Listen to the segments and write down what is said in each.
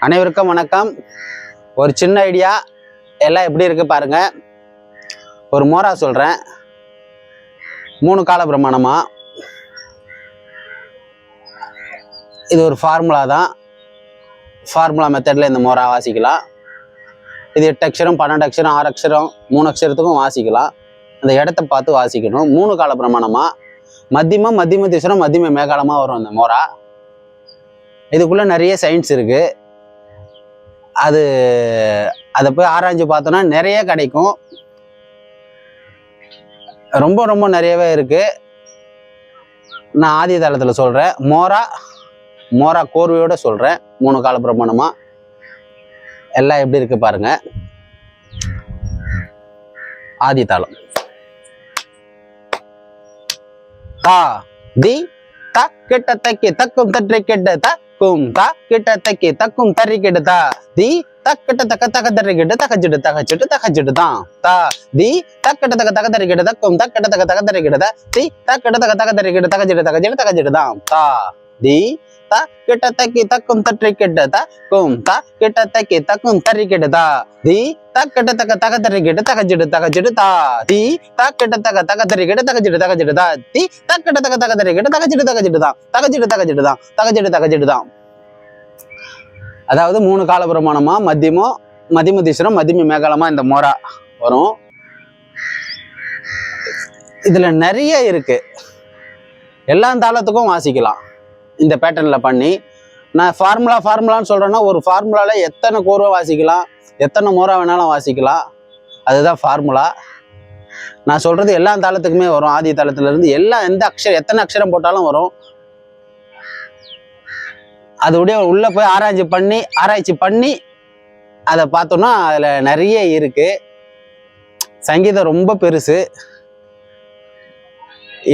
அனைவருக்கும் வணக்கம். ஒரு சின்ன ஐடியா, எல்லாம் எப்படி இருக்கு பாருங்க. ஒரு மோரா சொல்றேன். 3 கால பிரமாணமா. இது ஒரு ஃபார்முலா தான். ஃபார்முலா மெத்தட்ல இந்த மோரா வாசிக்கலாம். இது 8 அக்ஷரம், 12 அக்ஷரம், 6 அக்ஷரம், 3 அக்ஷரத்துக்கும் வாசிக்கலாம். அந்த இடத்த பார்த்து வாசிக்கணும். 3 கால பிரமாணமா, மத்தியமம், மத்தியம தீஸ்வரம், மத்தியம மேகாலமா வரும் அந்த மோரா. இதுக்குள்ள நிறைய சயின்ஸ் இருக்கு. அதை போய் ஆராய்ஞ்சு பார்த்தோன்னா நிறைய கிடைக்கும். ரொம்ப ரொம்ப நிறையவே இருக்கு. நான் ஆதி தளத்தில் சொல்றேன். மோரா கோர்வையோட சொல்றேன். 3 கால பிரமாணமா எல்லாம் எப்படி இருக்கு பாருங்க. ஆதி தாளம். தா தி த கெட்ட தக்கி தக்கும் தற்றை கெட்ட தக்கும் தா கெட்ட தக்கி தக்கும் தறி கெட்ட தா தி தக்கட்ட தக்க தக்க தறி கெட்ட தகச்சிட்டு தகச்சிட்டு தகச்சிட்டு தான் தா தி தக்கட்ட தக்க தக்க தறி கெட்ட தக்கும் தக்கட்ட தக்க தக்க தறி கெட்ட தி தக்கட்ட தக்க தக்க தறி கெட்ட தகச்சிட்டு தகச்சிட்டு தகச்சிட்டு தான் தா தி த கெட்ட தக்கி தக்கும் தற்றை கெட்ட தக்கும் தா கெட்ட தக்கி தக்கும் தறி கெட்ட தா தி தக்கட்ட தக்க தக்க தறி கெட்ட தகச்சிட்டு தகச்சிட்டு தா தி தக்கட்ட தக்க தக்க தறி கெட்ட தகச்சிட்டு தகச்சிட்டு தா தி தக்கட்ட தக்க தக்க தறி கெட்ட தகச்சிட்டு தகச்சிட்டு தான் தகச்சிட்டு தகச்சிட்டு தான் தகச்சிட்டு தகச்சிட்டு தான். அதாவது 3 கால பிரமாணமா, மத்தியம தீஸ்வரம், மத்தியம மேகாலமா இந்த மோரா வரும். இதுல நிறைய இருக்கு. எல்லா தாளத்துக்கும் வாசிக்கலாம் இந்த பேட்டர்ன்ல பண்ணி. நான் ஃபார்முலான்னு சொல்றேன்னா, ஒரு ஃபார்முலால எத்தனை கோர்வை வாசிக்கலாம், எத்தனை மோரா வேணாலும் வாசிக்கலாம். அதுதான் ஃபார்முலா. நான் சொல்றது எல்லா தாளத்துக்குமே வரும். ஆதி தாளத்துல இருந்து எல்லாம் எத்தனை அக்ஷரம் போட்டாலும் வரும். அதோடைய உள்ள போய் ஆராய்ச்சி பண்ணி அதை பார்த்தோம்னா அதுல நிறைய இருக்கு. சங்கீதம் ரொம்ப பெருசு.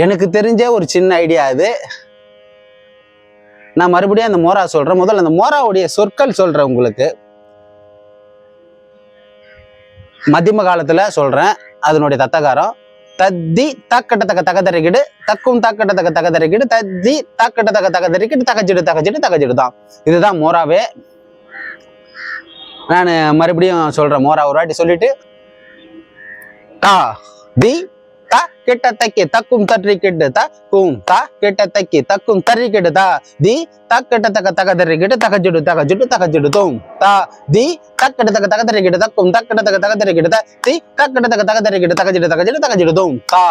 எனக்கு தெரிஞ்ச ஒரு சின்ன ஐடியா அது. நான் மறுபடியும் அந்த மோரா சொல்றேன். முதல்ல அந்த மோராவுடைய சொற்கள் சொல்றேன் உங்களுக்கு. மத்தியம காலத்துல சொல்றேன். அதனுடைய தத்தகாரம் தத்தி தக்கட்ட தக்க தகதறிக்கிடு தக்கும் தக்கட்ட தக்க தகதறிக்கிடு தத்தி தக்கட்ட தக்க தகதறிக்கிட்டு தகச்சிடு தகச்சிட்டு தகச்சிடு தான். இதுதான் மோராவே. நான் மறுபடியும் சொல்றேன். மோரா ஒரு வாட்டி சொல்லிட்டு, தா தி த கெட்ட தக்கி தக்கும் தறி கெட்டு தக்கும் தா கெட்ட தக்கி தக்கும் தறி கெட்டு தா தி தக்கட்ட தக்க தகதறி கெட்டு தகச்சிடு தகச்சிட்டு தகச்சிடு தோம் தா தி தக்கட்ட தக்க தகதறி கெட்டு தக்கும் தக்கட்ட தக்க தகதறி கெட்டு தி தக்கட்ட தக்க தகதறி கெட்டு தகச்சிடு தகச்சிட்டு தகச்சிடு தோம் தா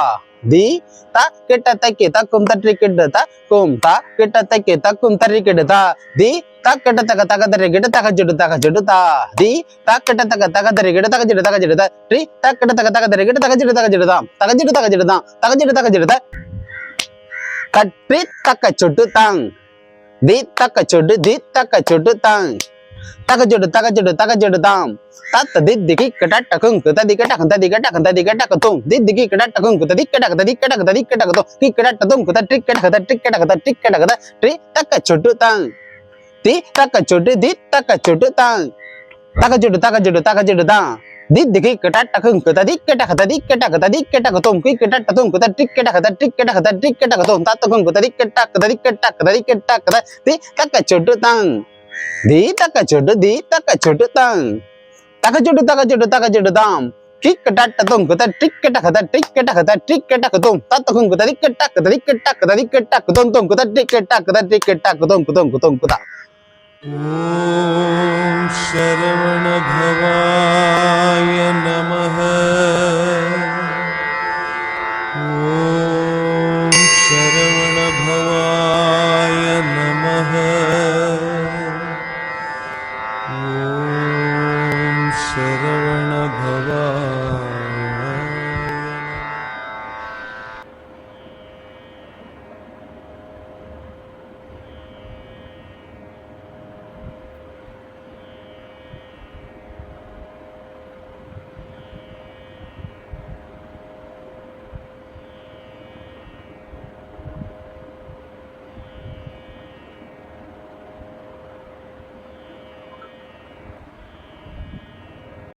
தி த கெட்ட தக்கி தக்கும் தறி கெட்டு தக்கும் தா கெட்ட தக்கி தக்கும் தறி கெட்டு தா தி தக்கட்ட தக்க தகதறி கெட்டு தகச்சிடு தகச்சிடு தா தி தக்கட்ட தக்க தகதறி கெட்டு தகச்சிடு தகச்சிடு தா தி தக்கட்ட தக்க தகதறி கெட்டு தகச்சிடு தகச்சிடு தான் தகச்சிடு தகச்சிடு தான் தகச்சிடு தகச்சிடு தா கற்றி தக்க சொட்டு தாங் தி தக்க சொட்டு தி தக்க சொட்டு தாங் தகச்சிடு தகச்சிடு தகச்சிடு தாம் தத்த தித்திகி கடட்டகும் ததி கடகம் ததி கடகம் ததி கடகதும் தித்திகி கடட்டகும் ததி கடக ததி கடக ததி கடகதும் கி கடட்டதும் தட்டி கடக தட்டி கடக தட்டி கடக தி தக்க சொட்டு தாங் தி தக்க சொட்டு தி தக்க சொட்டு தாங் தகச்சிடு தகச்சிடு தகச்சிடு தாம் தித்திகி கடட்டகும் ததி கடக ததி கடக ததி கடகதும் கி கடட்டதும் தட்டி கடக தட்டி கடக தட்டி கடகதும் தத்தகும் ததி கடக ததி கடக ததி கடக தி தக்க சொட்டு தாங் தி தக்க சொட்டு தி தக்க சொட்டு தாங் தகச்சுடு தகச்சுடு தகச்சுடு தாம் கிக் டட்டதும் தட்டி கடக தட்டி கடக தட்டி கடகதும் தத்தகும் ததி கடக ததி கடக ததி கடகதும் தும் தட்டி கடக தட்டி கடகதும் குதும் குதும் குதா. ஓம் சரவண பவாய நமஹ.